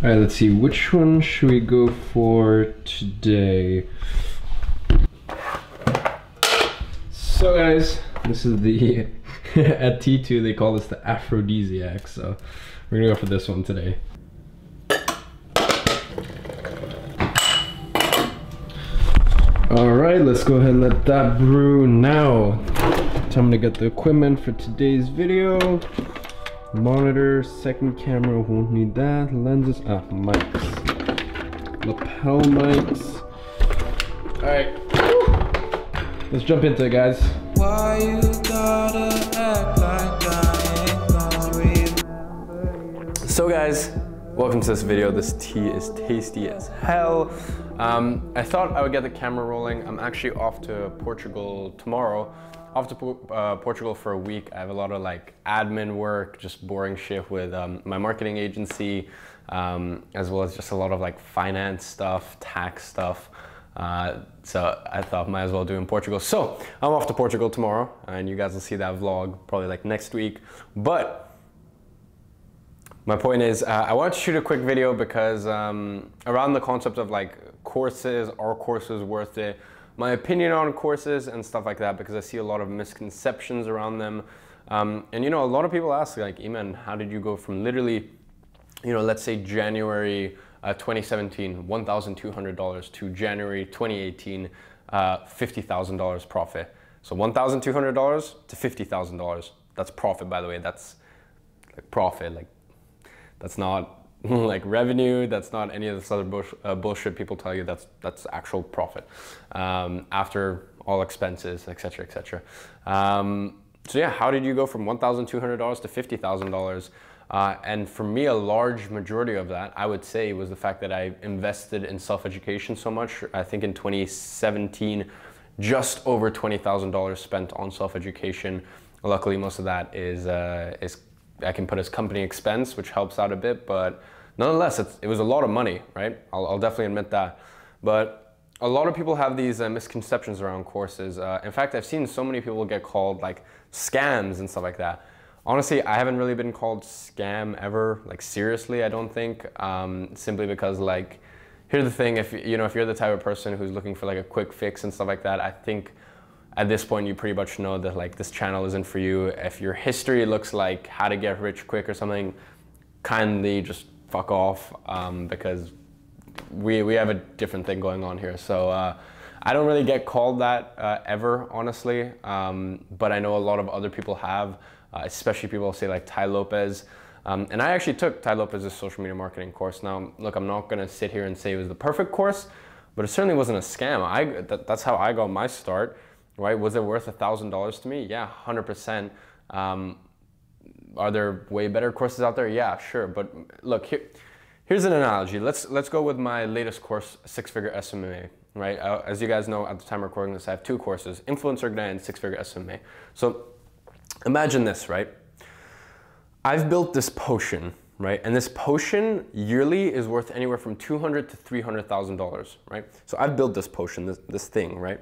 All right, let's see, which one should we go for today? So guys, this is the, at T2 they call this the aphrodisiac, so we're gonna go for this one today. All right, let's go ahead and let that brew now. Time to get the equipment for today's video. Monitor, second camera, won't need that. Lenses, mics. Lapel mics. All right, let's jump into it, guys. Why you gotta act like I ain't gonna remember you? So guys, welcome to this video. This tea is tasty as hell. I thought I would get the camera rolling. I'm actually off to Portugal tomorrow. Off to Portugal for a week. I have a lot of like admin work, just boring shit with my marketing agency, as well as just a lot of like finance stuff, tax stuff. So I thought might as well do in Portugal. So I'm off to Portugal tomorrow, and you guys will see that vlog probably like next week. But my point is, I wanted to shoot a quick video because around the concept of like courses, are courses worth it? My opinion on courses and stuff like that, because I see a lot of misconceptions around them. And you know, a lot of people ask like, Iman, how did you go from literally, you know, let's say January 2017, $1,200 to January 2018, $50,000 profit. So $1,200 to $50,000. That's profit, by the way. That's like profit. Like that's not like revenue, that's not any of this other bullshit people tell you. That's actual profit after all expenses, etc., etc. So yeah, how did you go from $1,200 to $50,000? And for me, a large majority of that, I would say, was the fact that I invested in self-education so much. I think in 2017, just over $20,000 spent on self-education. Luckily, most of that is I can put as company expense, which helps out a bit, but nonetheless, it was a lot of money, right? I'll definitely admit that. But a lot of people have these misconceptions around courses. In fact, I've seen so many people get called like scams and stuff like that. Honestly, I haven't really been called scam ever, like seriously, I don't think. Simply because like, here's the thing, if you're the type of person who's looking for like a quick fix and stuff like that, I think at this point you pretty much know that like this channel isn't for you. If your history looks like how to get rich quick or something, kindly just fuck off, because we have a different thing going on here. So I don't really get called that ever, honestly, but I know a lot of other people have, especially people say like Tai Lopez. And I actually took Tai Lopez's social media marketing course. Now, look, I'm not gonna sit here and say it was the perfect course, but it certainly wasn't a scam. That's how I got my start, right? Was it worth $1,000 to me? Yeah, 100%. Are there way better courses out there? Yeah, sure. But look, here's an analogy. Let's go with my latest course, Six-Figure SMA, right? As you guys know, at the time of recording this, I have two courses, Influencer Ignite and Six-Figure SMA. So imagine this, right? I've built this potion, right? And this potion yearly is worth anywhere from $200,000 to $300,000, right? So I've built this potion, this thing, right?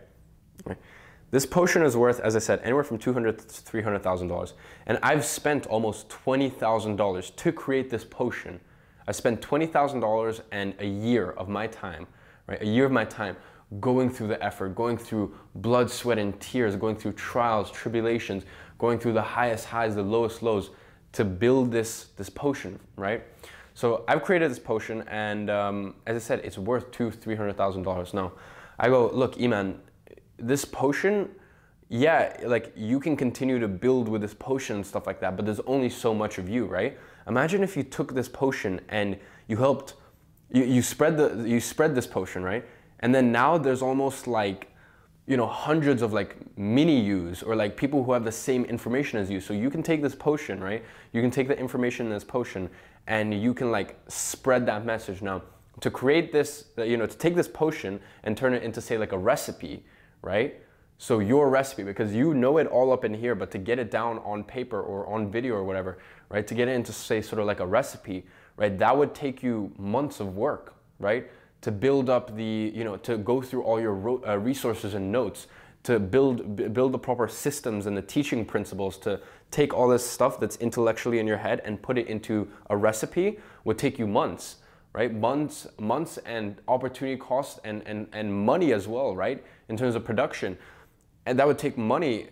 This potion is worth, as I said, anywhere from $200,000 to $300,000. And I've spent almost $20,000 to create this potion. I spent $20,000 and a year of my time, right? A year of my time going through the effort, going through blood, sweat, and tears, going through trials, tribulations, going through the highest highs, the lowest lows to build this potion, right? So I've created this potion, and as I said, it's worth $200,000 to $300,000. Now, I go, look, Iman, this potion, yeah, like you can continue to build with this potion and stuff like that, but there's only so much of you, right? Imagine if you took this potion and you helped, you spread this potion, right? And then now there's almost like, you know, hundreds of like mini yous, or like people who have the same information as you. So you can take this potion, right? You can take the information in this potion and you can like spread that message. Now, to create this, you know, to take this potion and turn it into, say, like a recipe, right? So your recipe, because you know it all up in here, but to get it down on paper or on video or whatever, right? To get it into, say, sort of like a recipe, right? That would take you months of work, right? To build up the, you know, to go through all your resources and notes, to build the proper systems and the teaching principles, to take all this stuff that's intellectually in your head and put it into a recipe would take you months. right? Months and opportunity cost and money as well, right? In terms of production. And that would take money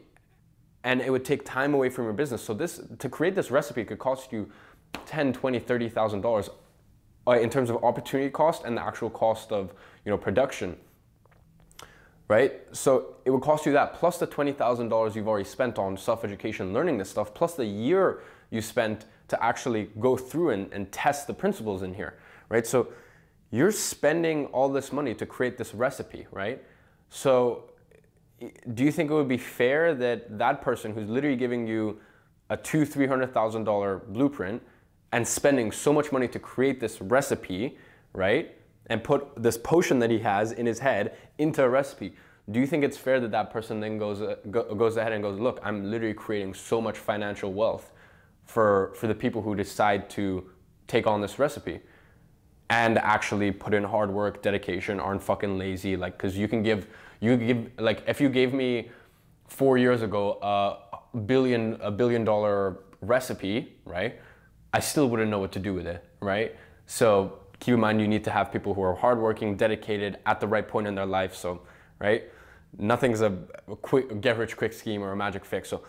and it would take time away from your business. So to create this recipe could cost you $10, $20, $30,000 in terms of opportunity cost and the actual cost of, production, right? So it would cost you that plus the $20,000 you've already spent on self-education, learning this stuff, plus the year you spent to actually go through and test the principles in here, right? So you're spending all this money to create this recipe, right? So do you think it would be fair that that person who's literally giving you a $200,000-$300,000 blueprint and spending so much money to create this recipe, right? And put this potion that he has in his head into a recipe. Do you think it's fair that that person then goes ahead and goes, look, I'm literally creating so much financial wealth for the people who decide to take on this recipe and actually put in hard work, dedication, aren't fucking lazy, like, cause you can give, like, if you gave me 4 years ago a $1 billion recipe, right? I still wouldn't know what to do with it, right? So keep in mind, you need to have people who are hardworking, dedicated at the right point in their life. So, right? Nothing's a quick get-rich-quick scheme or a magic fix. So,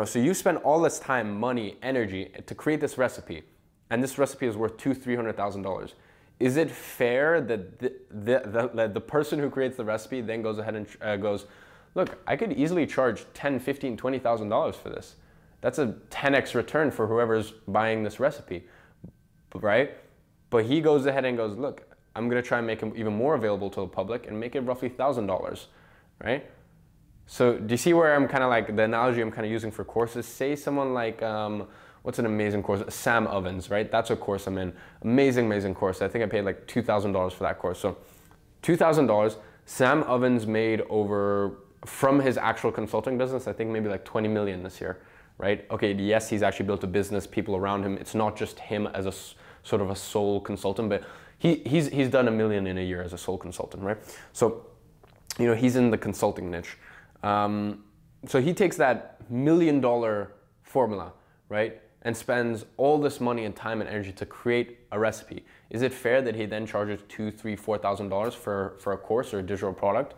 so you spend all this time, money, energy to create this recipe, and this recipe is worth $200,000-$300,000. Is it fair that the person who creates the recipe then goes ahead and goes, look, I could easily charge $10,000, $15,000, $20,000 for this. That's a 10x return for whoever's buying this recipe, right? But he goes ahead and goes, look, I'm gonna try and make it even more available to the public and make it roughly $1,000, right? So do you see where I'm kind of like, the analogy I'm kind of using for courses? Say someone like, what's an amazing course? Sam Ovens, right? That's a course I'm in. Amazing, amazing course. I think I paid like $2,000 for that course. So $2,000, Sam Ovens made over, from his actual consulting business, I think maybe like 20 million this year, right? Okay, yes, he's actually built a business, people around him. It's not just him as a sort of a sole consultant, but he's done $1 million in a year as a sole consultant, right? So, he's in the consulting niche. So he takes that $1 million formula, right? And spends all this money and time and energy to create a recipe. Is it fair that he then charges $2,000, $3,000, $4,000 for a course or a digital product?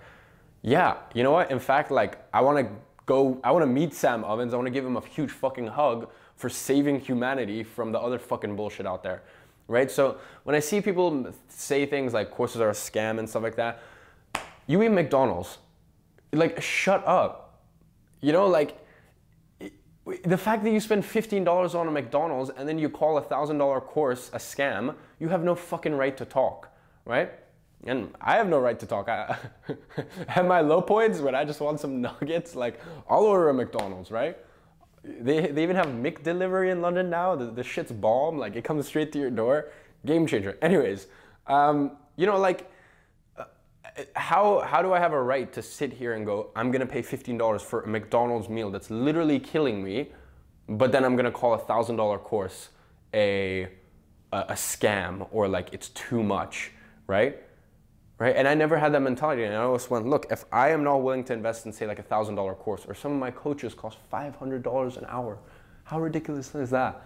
Yeah, you know what? In fact, like, I want to meet Sam Ovens. I want to give him a huge fucking hug for saving humanity from the other fucking bullshit out there, right? So when I see people say things like courses are a scam and stuff like that, you eat McDonald's, like, shut up. Like, the fact that you spend $15 on a McDonald's and then you call a $1,000 course a scam, you have no fucking right to talk, right? And I have no right to talk. I have my low points when I just want some nuggets, like, I'll order a McDonald's, right? They even have McDelivery in London now. The shit's bomb. Like, it comes straight to your door. Game changer. Anyways, like, how do I have a right to sit here and go, I'm gonna pay $15 for a McDonald's meal that's literally killing me, but then I'm gonna call a $1,000 course a scam, or like it's too much, right? Right? And I never had that mentality. And I always went, look, if I am not willing to invest in, say, like a $1,000 course, or some of my coaches cost $500 an hour, how ridiculous is that?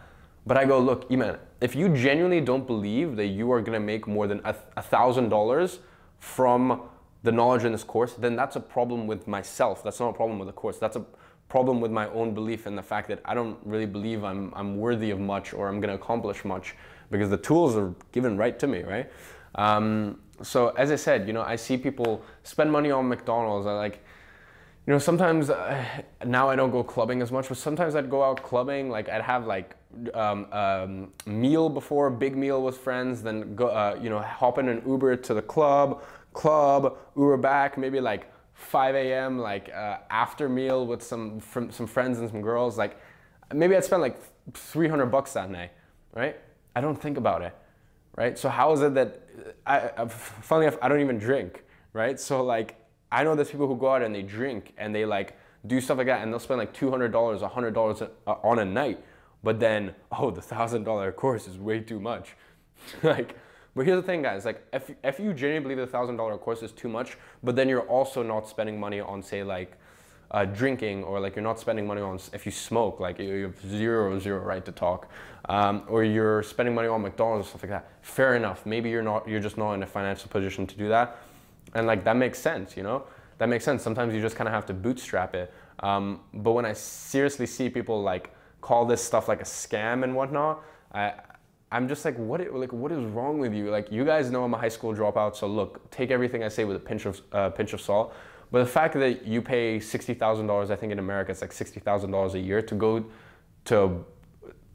But I go, look, Iman, if you genuinely don't believe that you are gonna make more than $1,000 from the knowledge in this course, then that's a problem with myself. That's not a problem with the course. That's a problem with my own belief and the fact that I don't really believe I'm worthy of much, or I'm gonna accomplish much, because the tools are given right to me, right? So as I said, I see people spend money on McDonald's. I like, sometimes, now I don't go clubbing as much, but sometimes I'd go out clubbing. Like, I'd have like meal before, a big meal with friends, then go, hop in an Uber to the club, Uber back, maybe like 5 a.m. like after meal with some friends and some girls. Like, maybe I'd spend like $300 that night, right? I don't think about it, right? So how is it that, funnily enough, I don't even drink, right? So like, I know there's people who go out and they drink and they like do stuff like that, and they'll spend like $200, $100 on a night. But then, oh, the $1,000 course is way too much. Like, but here's the thing, guys. Like, if you genuinely believe the $1,000 course is too much, but then you're also not spending money on, say, like drinking, or like you're not spending money on, if you smoke, like you have zero right to talk. or you're spending money on McDonald's or stuff like that, fair enough. Maybe you're just not in a financial position to do that. And like, that makes sense, you know? That makes sense. Sometimes you just kind of have to bootstrap it. But when I seriously see people like call this stuff like a scam and whatnot, I'm just like, what is wrong with you? Like, you guys know I'm a high school dropout, so look, take everything I say with a pinch of salt. But the fact that you pay $60,000, I think in America it's like $60,000 a year to go to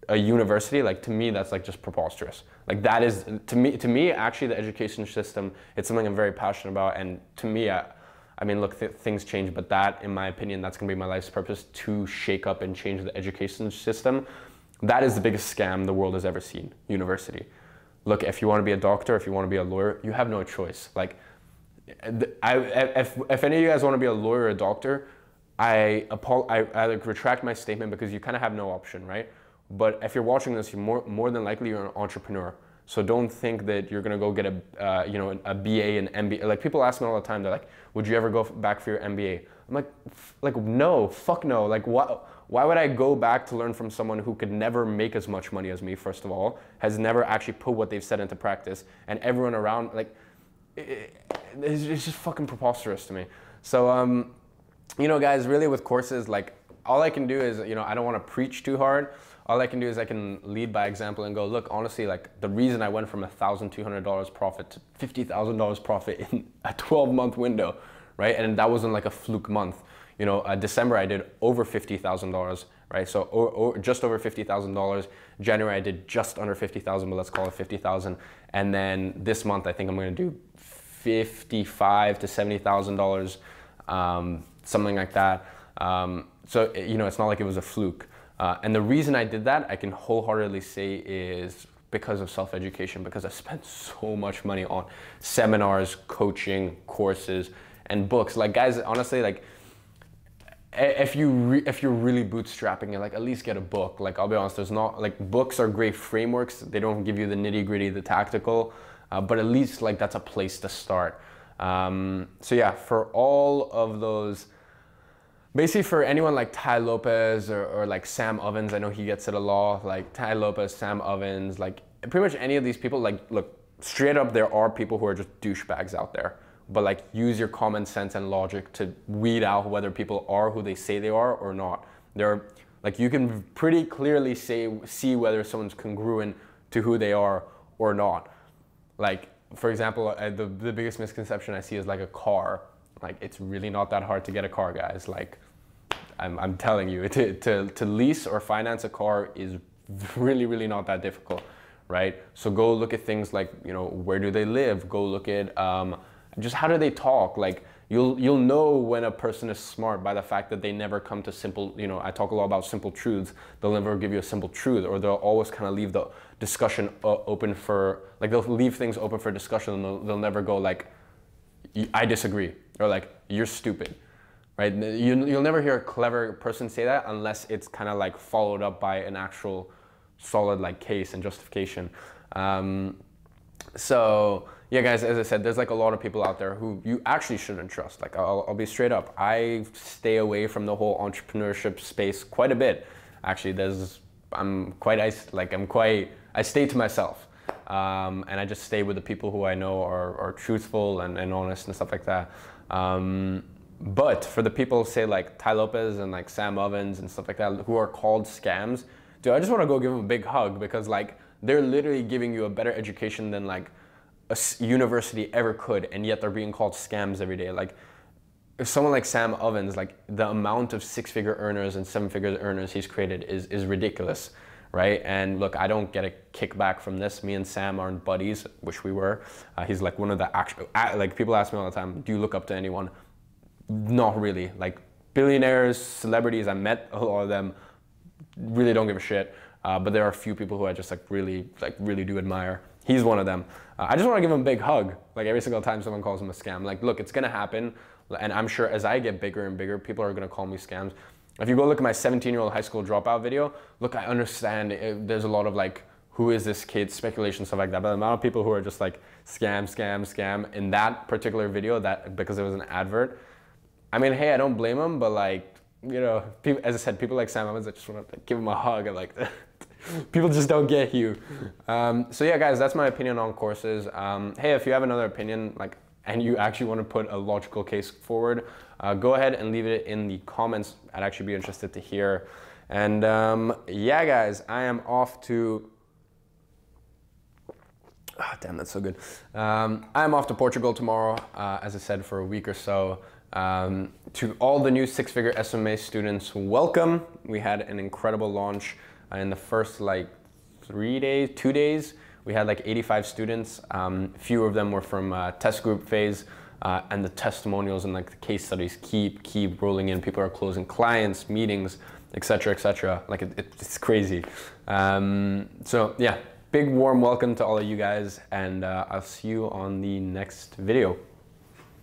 a university, like, to me that's like just preposterous. Like, that is, to me actually the education system, it's something I'm very passionate about. And to me, I mean, look, things change, but that, in my opinion, that's gonna be my life's purpose, to shake up and change the education system. That is the biggest scam the world has ever seen, university. Look, if you want to be a doctor, if you want to be a lawyer, you have no choice. Like, if any of you guys want to be a lawyer or a doctor, I like retract my statement, because you kind of have no option, right? But if you're watching this, you're more than likely you're an entrepreneur. So don't think that you're gonna go get a you know, a BA and MBA. Like, people ask me all the time, they're like, would you ever go back for your MBA? I'm like no, fuck no. Like, why would I go back to learn from someone who could never make as much money as me, first of all, has never actually put what they've said into practice, and everyone around, like, it's just fucking preposterous to me. So, you know, guys, really with courses, like, all I can do is, you know, I don't want to preach too hard. All I can do is I can lead by example and go, look, honestly, like, the reason I went from $1,200 profit to $50,000 profit in a 12-month window, right? And that wasn't like a fluke month. You know, December I did over $50,000, right? So or just over $50,000. January I did just under 50,000, but let's call it 50,000. And then this month I think I'm going to do $55,000 to $70,000, something like that. So, you know, it's not like it was a fluke. And the reason I did that, I can wholeheartedly say, is because of self-education, because I spent so much money on seminars, coaching, courses, and books. Like, guys, honestly, like, if you're really bootstrapping it, like, at least get a book. Like, I'll be honest, there's not, like, books are great frameworks. They don't give you the nitty gritty, the tactical, but at least, like, that's a place to start. So yeah, for all of those, basically for anyone like Tai Lopez or like Sam Ovens, I know he gets it a lot, like Tai Lopez, Sam Ovens, like pretty much any of these people, like, look, straight up, there are people who are just douchebags out there. But like, use your common sense and logic to weed out whether people are who they say they are or not. They're like, you can pretty clearly see whether someone's congruent to who they are or not. Like, for example, the biggest misconception I see is like a car. Like, it's really not that hard to get a car, guys. Like, I'm telling you, to lease or finance a car is really not that difficult, right? So go look at things like, you know, where do they live? Go look at just how do they talk? Like, you'll know when a person is smart by the fact that they never come to simple, you know, I talk a lot about simple truths. They'll never give you a simple truth, or they'll always kind of leave the discussion open for, like, they'll leave things open for discussion, and they'll never go like, I disagree, or like, you're stupid, right? You'll never hear a clever person say that unless it's kind of like followed up by an actual solid like case and justification. So yeah, guys, as I said, there's like a lot of people out there who you actually shouldn't trust. Like, I'll be straight up. I stay away from the whole entrepreneurship space quite a bit. Actually, I stay to myself. And I just stay with the people who I know are truthful and honest and stuff like that. But for the people, say like Tai Lopez and like Sam Ovens and stuff like that, who are called scams, dude, I just want to go give them a big hug, because like, they're literally giving you a better education than like a university ever could, and yet they're being called scams every day. Like, if someone like Sam Ovens, like, the amount of 6-figure earners and 7-figure earners he's created is ridiculous, right? And look, I don't get a kickback from this. Me and Sam aren't buddies, which we were. He's like one of the actual, like, people ask me all the time, do you look up to anyone? Not really. Like, billionaires, celebrities, I met a lot of them, really don't give a shit. But there are a few people who I just like really do admire. He's one of them. I just want to give him a big hug. Like, every single time someone calls him a scam. Like, look, it's gonna happen. And I'm sure as I get bigger and bigger, people are gonna call me scams. If you go look at my 17-year-old high school dropout video, look, I understand there's a lot of like, who is this kid, speculation, stuff like that. But the amount of people who are just like, scam, in that particular video, that because it was an advert, I mean, hey, I don't blame them, but like, you know, people, as I said, people like Sam Evans, I just want to give him a hug and like, People just don't get you. So yeah, guys, that's my opinion on courses. Hey, if you have another opinion, like, and you actually want to put a logical case forward, go ahead and leave it in the comments. I'd actually be interested to hear. And yeah, guys, I am off to, damn, that's so good. I'm off to Portugal tomorrow, as I said, for a week or so. To all the new six-figure SMA students, welcome. We had an incredible launch in the first like 2 days. We had like 85 students. Few of them were from test group phase, and the testimonials and like the case studies keep rolling in. People are closing clients, meetings, etc., etc. Like it's crazy. So yeah, big warm welcome to all of you guys, and I'll see you on the next video.